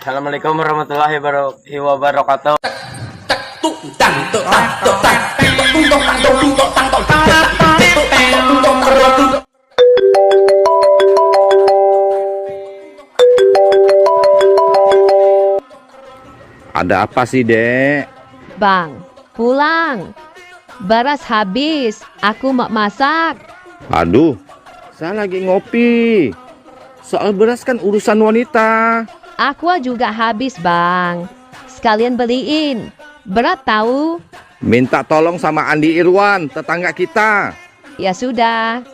Assalamualaikum warahmatullahi wabarakatuh. Ada apa sih, Dek? Bang, pulang. Beras habis, aku mau masak. Aduh, saya lagi ngopi. Soal beras kan urusan wanita. Aqua juga habis, Bang. Sekalian beliin. Berat tahu? Minta tolong sama Andi Irwan, tetangga kita. Ya sudah.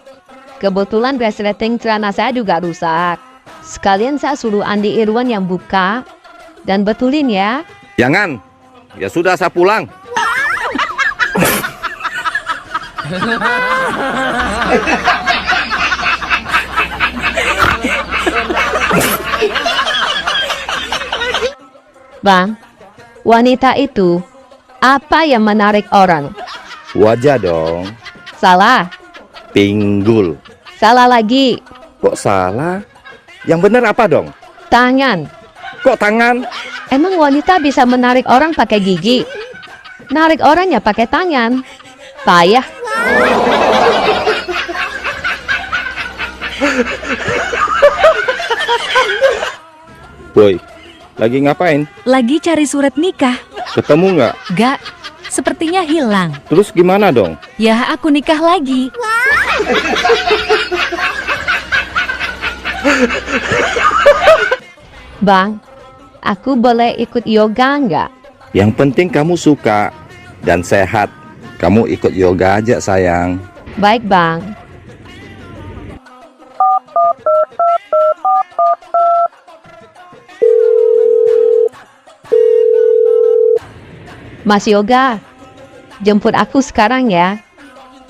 Kebetulan resleting celana saya juga rusak. Sekalian saya suruh Andi Irwan yang buka dan betulin ya. Jangan. Ya sudah, saya pulang. Bang, wanita itu apa yang menarik orang? Wajah dong. Salah. Pinggul. Salah lagi. Kok salah? Yang benar apa dong? Tangan. Kok tangan? Emang wanita bisa menarik orang pakai gigi? Narik orangnya pakai tangan. Payah. Woi, lagi ngapain? Lagi cari surat nikah. Ketemu nggak? Gak, sepertinya hilang. Terus gimana dong? Ya, aku nikah lagi. Bang, aku boleh ikut yoga nggak? Yang penting kamu suka dan sehat. Kamu ikut yoga aja, sayang. Baik, Bang. Mas Yoga, jemput aku sekarang ya.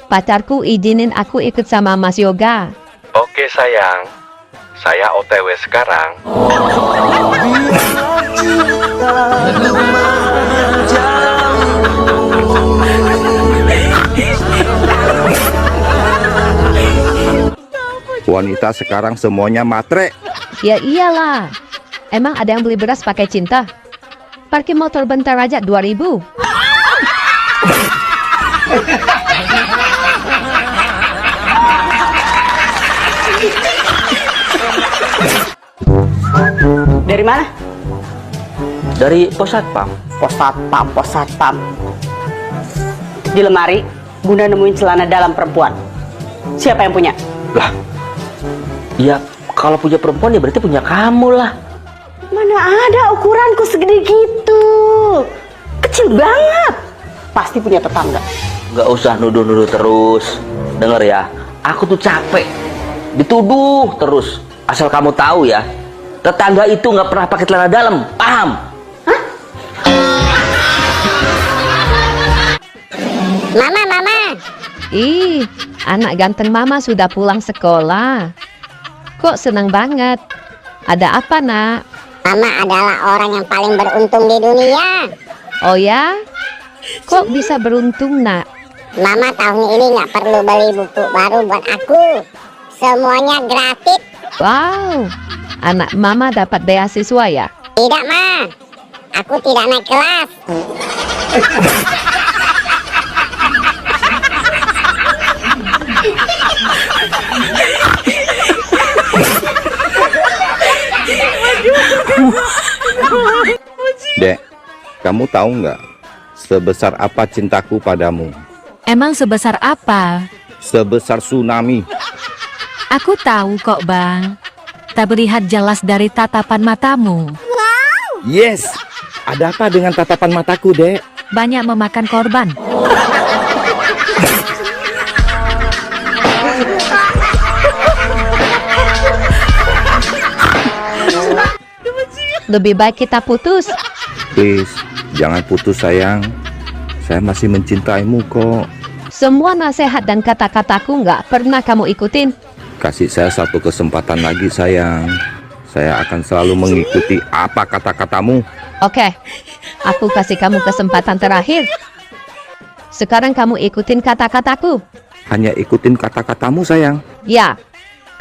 Pacarku izinin aku ikut sama Mas Yoga. Oke, sayang. Saya OTW sekarang. Wanita sekarang semuanya matre. Ya iyalah. Emang ada yang beli beras pakai cinta? Parkir motor bentar aja 2.000. Dari mana? Dari pos satpam. Pos satpam. Di lemari, Bunda nemuin celana dalam perempuan. Siapa yang punya? Lah, ya kalau punya perempuan ya berarti punya kamu lah. Mana ada ukuranku segede gitu. Kecil banget. Pasti punya tetangga. Gak usah nuduh-nuduh terus. Dengar ya, aku tuh capek dituduh terus. Asal kamu tahu ya, tetangga itu nggak pernah pakai celana dalam, paham? Hah? Mama. Ih, anak ganteng Mama sudah pulang sekolah. Kok senang banget? Ada apa, Nak? Mama adalah orang yang paling beruntung di dunia. Oh ya? Kok bisa beruntung, Nak? Mama tahun ini nggak perlu beli buku baru buat aku. Semuanya gratis. Wow, anak Mama dapat beasiswa ya? Tidak, Ma. Aku tidak naik kelas. Dek, kamu tahu nggak sebesar apa cintaku padamu? Emang sebesar apa? Sebesar tsunami. Aku tahu kok, Bang. Tak terlihat jelas dari tatapan matamu. Yes, ada apa dengan tatapan mataku, Dek? Banyak memakan korban. Lebih baik kita putus. Please, jangan putus, sayang. Saya masih mencintaimu kok. Semua nasihat dan kata-kataku nggak pernah kamu ikutin. Kasih saya satu kesempatan lagi, sayang. Saya akan selalu mengikuti apa kata-katamu. Oke, aku kasih kamu kesempatan terakhir. Sekarang kamu ikutin kata-kataku. Hanya ikutin kata-katamu, sayang. Ya,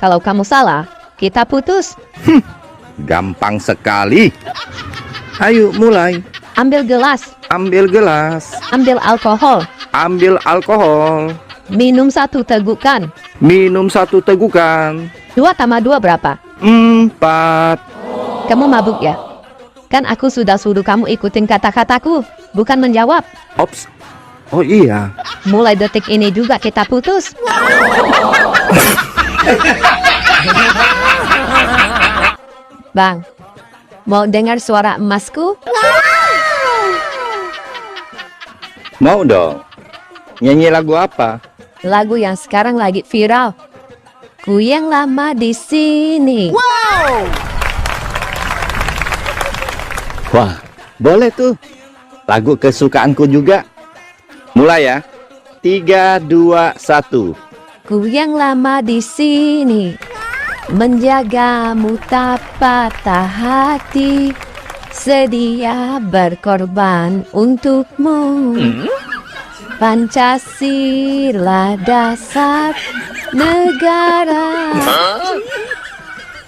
kalau kamu salah, kita putus. Gampang sekali. Ayo mulai. Ambil gelas, Ambil gelas. ambil alkohol, Ambil alkohol. minum 1 tegukan. Minum 1 tegukan. 2 tambah 2 berapa? 4. Kamu mabuk ya? Kan aku sudah suruh kamu ikutin kata-kataku, bukan menjawab. Ops. Oh iya. Mulai detik ini juga kita putus. Bang, mau dengar suara emasku? Mau dong. Nyanyi lagu apa? Lagu yang sekarang lagi viral. Ku yang lama di sini. Wah, boleh tuh. Lagu kesukaanku juga. Mulai ya. 3, 2, 1. Ku yang lama di sini, menjagamu tak patah hati, sedia berkorban untukmu. Pancasila dasar negara,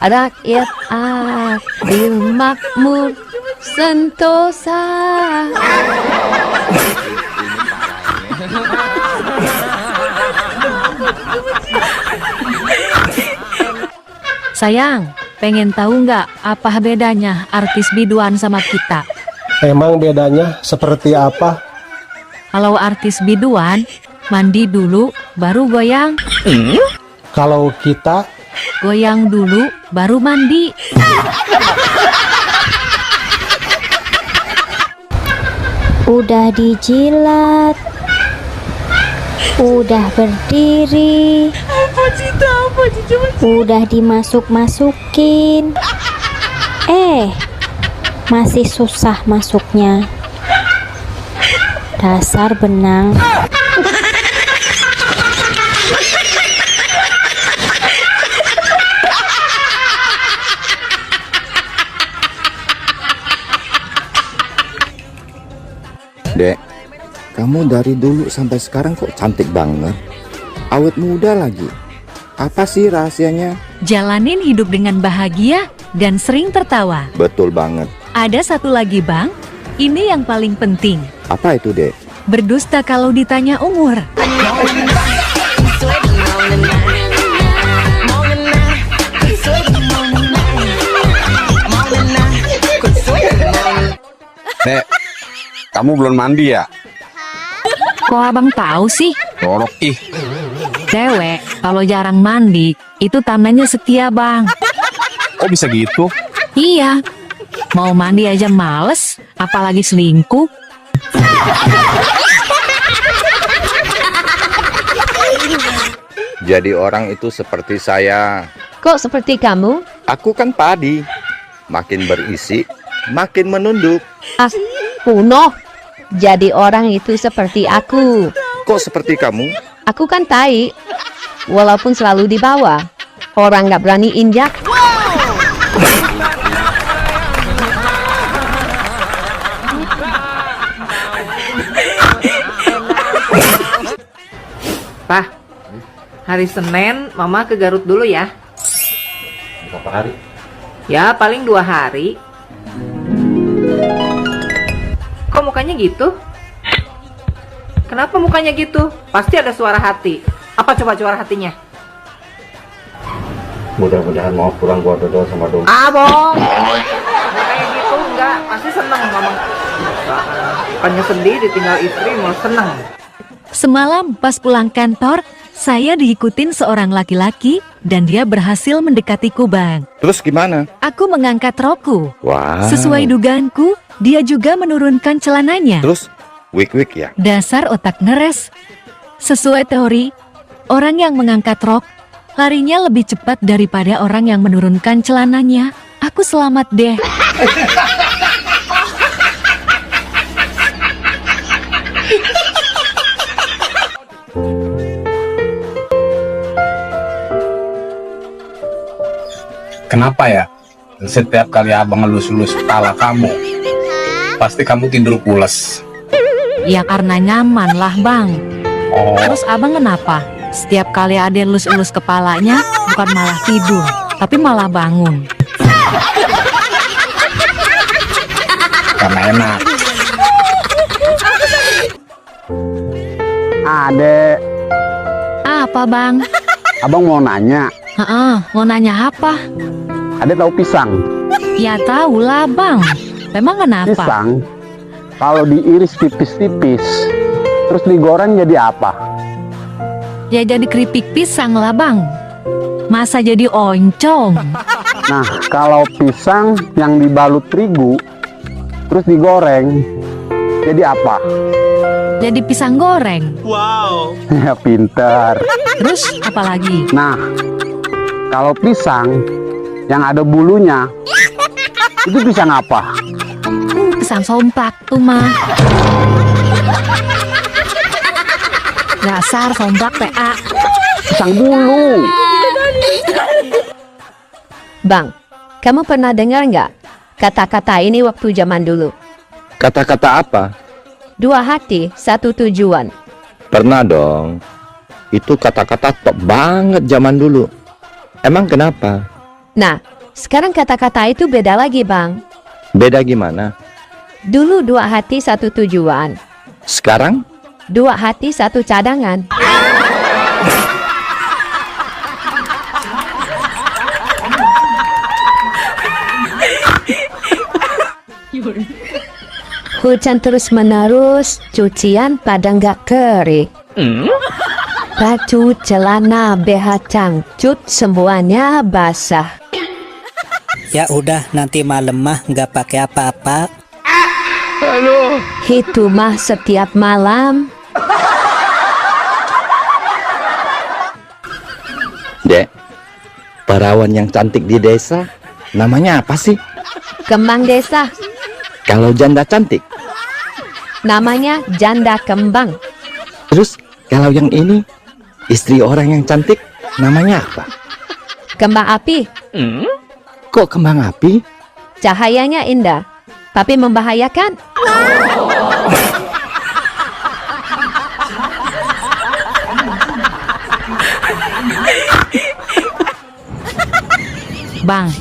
rakyat adil makmur sentosa. Sayang, pengen tahu nggak apa bedanya artis biduan sama kita? Emang bedanya seperti apa? Kalau artis biduan, mandi dulu, baru goyang. Kalau kita Goyang dulu, baru mandi. Udah dijilat, udah berdiri, udah dimasuk-masukin, masih susah masuknya. Dasar benang. Dek, kamu dari dulu sampai sekarang kok cantik banget. Awet muda lagi. Apa sih rahasianya? Jalanin hidup dengan bahagia dan sering tertawa. Betul banget. Ada satu lagi, Bang. Ini yang paling penting. Apa itu, Dek? Berdusta kalau ditanya umur. Dek, kamu belum mandi ya? Kok abang tahu sih? Jorok ih. Cewek, kalau jarang mandi, itu tandanya setia, Bang. Kok bisa gitu? Iya. Mau mandi aja males, apalagi selingkuh. Jadi orang itu seperti saya. Kok seperti kamu? Aku kan padi. Makin berisi, makin menunduk. Ah, kuno. Jadi orang itu seperti aku. Kok seperti kamu? Aku kan tai. Walaupun selalu di bawah. Orang nggak berani injak. Pak, hari Senin Mama ke Garut dulu ya. berapa hari? Ya paling 2 hari. Kok mukanya gitu? Kenapa mukanya gitu? Pasti ada suara hati. Apa coba suara hatinya? Mudah-mudahan mau pulang gua dodol sama dong. Ah, bohong. Nggak kayak gitu, enggak. Pasti seneng Mama. Bukannya sedih ditinggal istri, mau seneng. Semalam pas pulang kantor, saya diikutin seorang laki-laki dan dia berhasil mendekatiku, Bang. Terus gimana? Aku mengangkat rokku. Wow. Sesuai dugaanku, dia juga menurunkan celananya. Terus wik-wik ya? Dasar otak ngeres. Sesuai teori, orang yang mengangkat rok larinya lebih cepat daripada orang yang menurunkan celananya. Aku selamat deh. Kenapa ya? Setiap kali abang ngelus-lus kepala kamu, pasti kamu tidur pules. Ya karena nyaman lah, Bang. Oh, Terus abang kenapa? Setiap kali ada elus-elus kepalanya, bukan malah tidur, tapi malah bangun. karena enak. Adek, Apa bang? abang mau nanya. Mau nanya apa? Adek tahu pisang? Ya tahu lah bang. Memang kenapa? Pisang, kalau diiris tipis-tipis, terus digoreng jadi apa? Ya jadi keripik pisang lah bang. Masa jadi oncom? Nah, kalau pisang yang dibalut terigu, terus digoreng, jadi apa? Jadi pisang goreng. Ya pinter. Terus apa lagi? Nah, kalau pisang yang ada bulunya, itu pisang apa? Pisang somplak tuh mah. Dasar somplak PA. Pisang bulu. Bang, kamu pernah dengar nggak kata-kata ini waktu zaman dulu? Kata-kata apa? Dua hati, satu tujuan. Pernah dong. Itu kata-kata top banget zaman dulu. Emang kenapa? Nah, sekarang kata-kata itu beda lagi, Bang. Beda gimana? Dulu dua hati, satu tujuan. Sekarang? Dua hati, satu cadangan. Hujan terus menerus, cucian pada nggak kering. Baju, celana, BH cangcut, semuanya basah. Ya udah, nanti malam mah nggak pakai apa-apa. Itu mah setiap malam. Dek, perawan yang cantik di desa, namanya apa sih? Kembang desa, Kalau janda cantik. namanya janda kembang. Terus kalau yang ini, istri orang yang cantik, namanya apa? Kembang api, Kok kembang api? cahayanya indah, tapi membahayakan. Bang,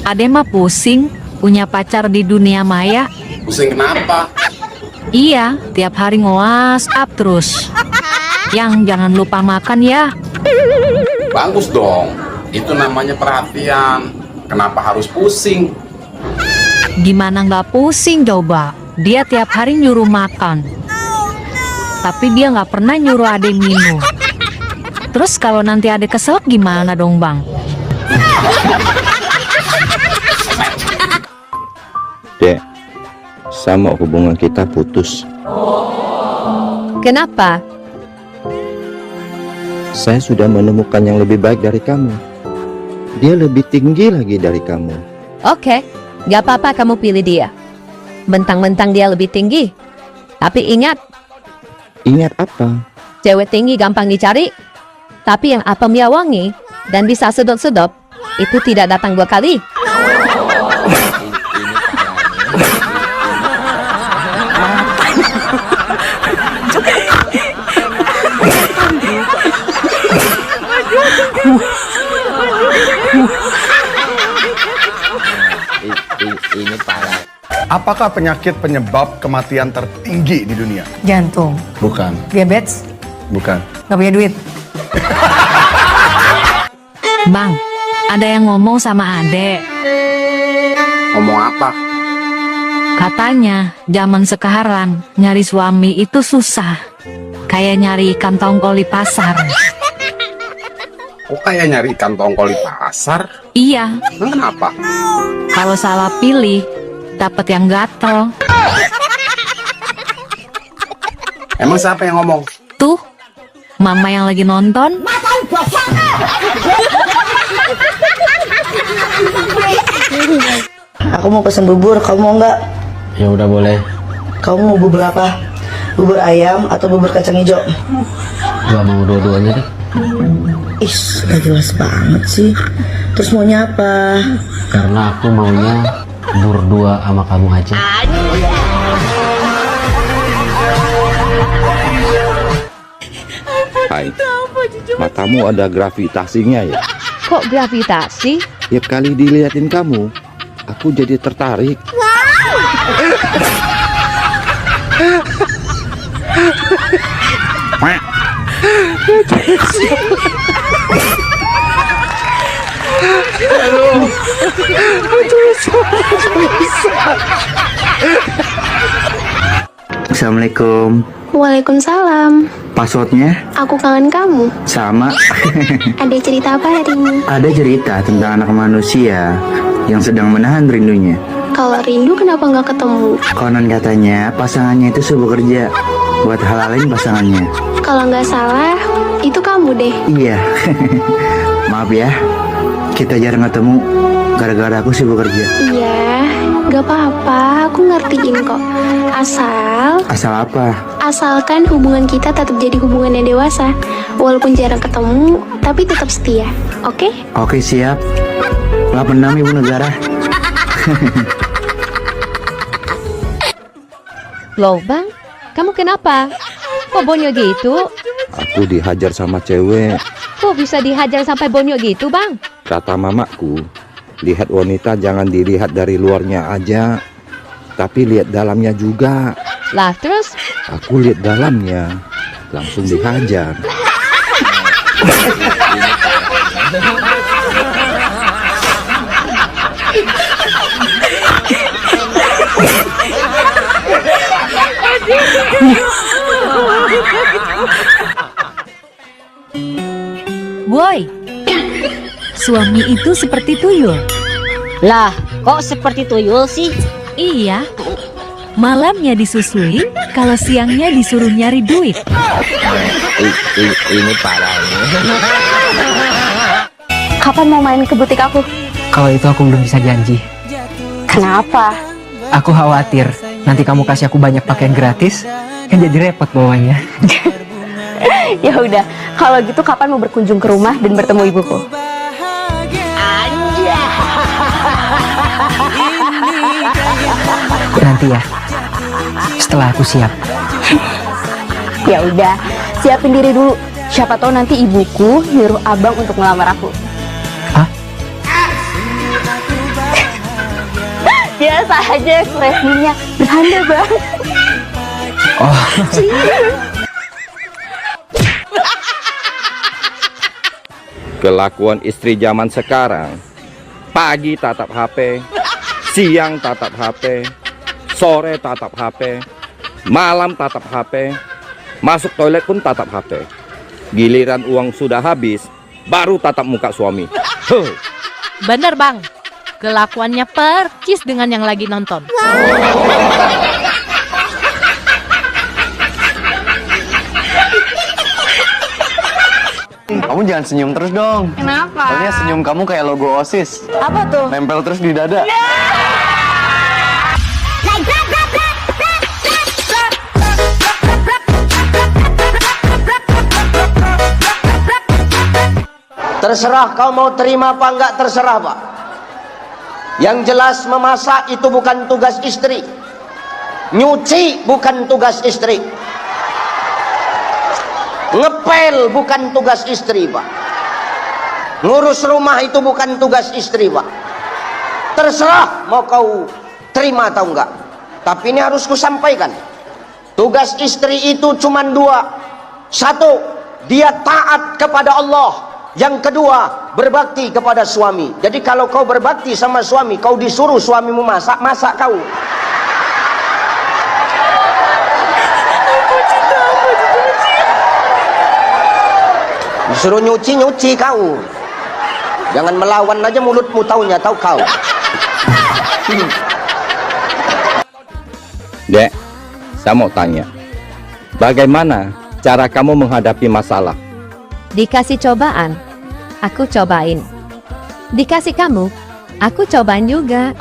ade mah pusing punya pacar di dunia maya. Pusing kenapa? Iya, tiap hari nge-WhatsApp terus. Yang jangan lupa makan ya. Bagus dong. Itu namanya perhatian. Kenapa harus pusing? Gimana nggak pusing coba? Dia tiap hari nyuruh makan. Tapi dia nggak pernah nyuruh ade minum. Terus kalau nanti ade kesel gimana dong bang? Dek, sama hubungan kita putus. Kenapa? Saya sudah menemukan yang lebih baik dari kamu. Dia lebih tinggi lagi dari kamu. Oke, gak apa-apa kamu pilih dia. Mentang-mentang dia lebih tinggi. Tapi ingat, Ingat apa? cewek tinggi gampang dicari. Tapi yang apemnya wangi dan bisa sedot-sedot, itu tidak datang dua kali. Ini parah. Apakah penyakit penyebab kematian tertinggi di dunia? Jantung, Bukan. diabetes, Bukan. nggak punya duit. Bang, ada yang ngomong sama ade. Ngomong apa? Katanya zaman sekarang nyari suami itu susah. Kayak nyari ikan tongkol di pasar. Kok kayak nyari ikan tongkol di pasar? Iya, Emang kenapa? kalau salah pilih, dapat yang gatel. Emang siapa yang ngomong? Tuh, mama yang lagi nonton. Aku mau pesen bubur, kamu mau nggak? Ya udah boleh. Kamu mau bubur apa? Bubur ayam atau bubur kacang hijau? Gak mau dua-duanya deh. Ih, gak jelas banget sih. Terus maunya apa? Karena aku maunya berdua sama kamu aja. Hai, matamu ada gravitasinya ya? Kok gravitasi? Tiap kali dilihatin kamu, aku jadi tertarik. Assalamualaikum. Waalaikumsalam. Passwordnya? Aku kangen kamu. Sama. Ada cerita apa hari ini? Ada cerita tentang anak manusia yang sedang menahan rindunya. Kalau rindu kenapa nggak ketemu? Konon katanya pasangannya itu suruh bekerja buat halalin pasangannya. Kalau nggak salah, itu kamu deh. Iya. Maaf ya, kita jarang ketemu gara-gara aku sibuk kerja. Iya, nggak apa-apa. Aku ngertiin kok. Asal apa? Asalkan hubungan kita tetap jadi hubungan yang dewasa. Walaupun jarang ketemu, tapi tetap setia. Oke? Oke, siap. 86 Ibu Negara. Loh bang, kamu kenapa? Kok bonyok gitu? Aku dihajar sama cewek. Kok bisa dihajar sampai bonyok gitu bang? Kata mamaku, lihat wanita jangan dilihat dari luarnya aja, tapi lihat dalamnya juga. Lah terus? Aku lihat dalamnya, langsung dihajar. Woi, suami itu seperti tuyul. Lah, kok seperti tuyul sih? Iya, malamnya disusui, kalau siangnya disuruh nyari duit. Ini parahnya. Kapan mau main ke butik aku? Kalau itu aku belum bisa janji. Kenapa? Aku khawatir nanti kamu kasih aku banyak pakaian gratis, kan jadi repot bawanya. Ya udah, kalau gitu kapan mau berkunjung ke rumah dan bertemu ibuku? Nanti ya, setelah aku siap. Ya udah, siapin diri dulu. Siapa tahu nanti ibuku nyuruh abang untuk ngelamar aku. Hah? Biasa aja ekspresinya, bercanda bang. Oh. Kelakuan istri zaman sekarang, pagi tatap HP, siang tatap HP, sore tatap HP, malam tatap HP, masuk toilet pun tatap HP. Giliran uang sudah habis, baru tatap muka suami. Bener bang, kelakuannya percis dengan yang lagi nonton. Kamu jangan senyum terus dong. Kenapa? Soalnya senyum kamu kayak logo OSIS. Apa tuh? Nempel terus di dada. Terserah kau mau terima apa enggak, terserah Pak. Yang jelas memasak itu bukan tugas istri. Nyuci bukan tugas istri. Ngepel bukan tugas istri Pak. Ngurus rumah itu bukan tugas istri Pak. Terserah mau kau terima atau enggak. Tapi ini harus kusampaikan, tugas istri itu cuma dua. Satu, dia taat kepada Allah. Yang kedua, berbakti kepada suami. Jadi kalau kau berbakti sama suami, kau disuruh suamimu masak, masak kau. Disuruh nyuci, nyuci kau. Jangan melawan aja mulutmu, taunya tahu kau. Dek, saya mau tanya, bagaimana cara kamu menghadapi masalah? Dikasih cobaan, aku cobain. Dikasih kamu, aku cobain juga.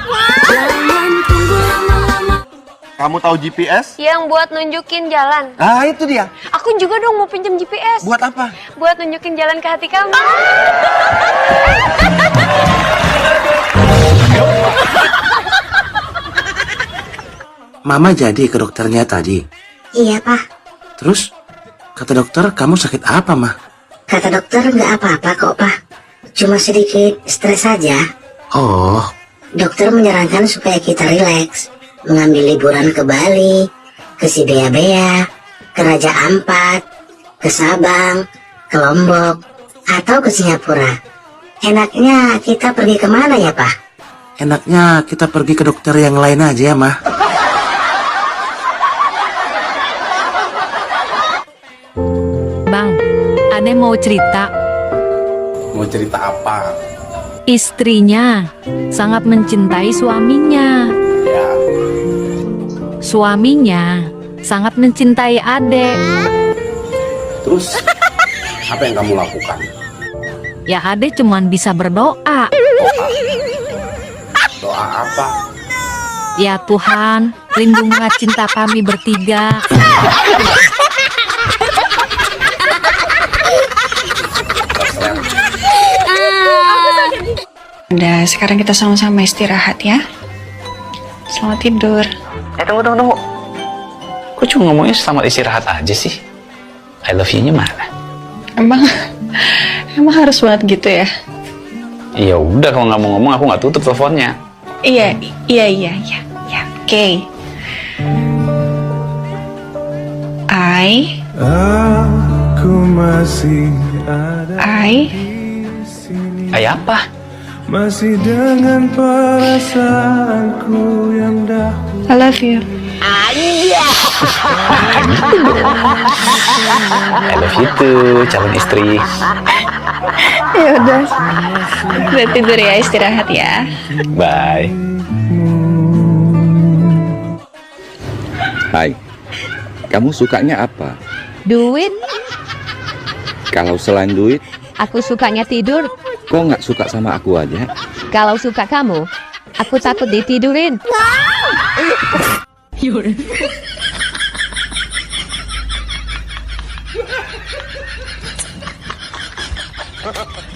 Kamu tahu GPS? Yang buat nunjukin jalan. Ah, itu dia. Aku juga dong mau pinjam GPS. Buat apa? Buat nunjukin jalan ke hati kamu. Mama jadi ke dokternya tadi. Iya, Pak. Terus kata dokter kamu sakit apa, Ma? Kata dokter nggak apa-apa kok, Pak. Cuma sedikit stres saja. Oh, Dokter menyarankan supaya kita rileks. mengambil liburan ke Bali, ke Sibea-bea, ke Raja Ampat, ke Sabang, ke Lombok, atau ke Singapura. Enaknya kita pergi kemana ya, Pak? Enaknya kita pergi ke dokter yang lain aja ya, Mah. Bang, Ade mau cerita. Mau cerita apa? Istrinya sangat mencintai suaminya. Ya. Suaminya sangat mencintai Ade. Terus apa yang kamu lakukan? Ya Ade cuman bisa berdoa. Doa apa? Ya Tuhan, lindungilah cinta kami bertiga. Udah, sekarang kita sama-sama istirahat ya. Selamat tidur. Tunggu. Kok cuma ngomongnya selamat istirahat aja sih? I love you-nya mana? Emang harus banget gitu ya? Ya udah, kalau nggak mau ngomong aku nggak tutup teleponnya. Iya. Oke. Aku masih ada. Ay apa? Masih dengan perasaanku yang dahulu. I love you. I love you too, calon istri. Ya udah. Udah tidur ya, istirahat ya. Bye. Hai, kamu sukanya apa? Duit, Kalau selain duit, aku sukanya tidur. kok nggak suka sama aku aja? Kalau suka kamu, aku takut ditidurin. Ha ha ha.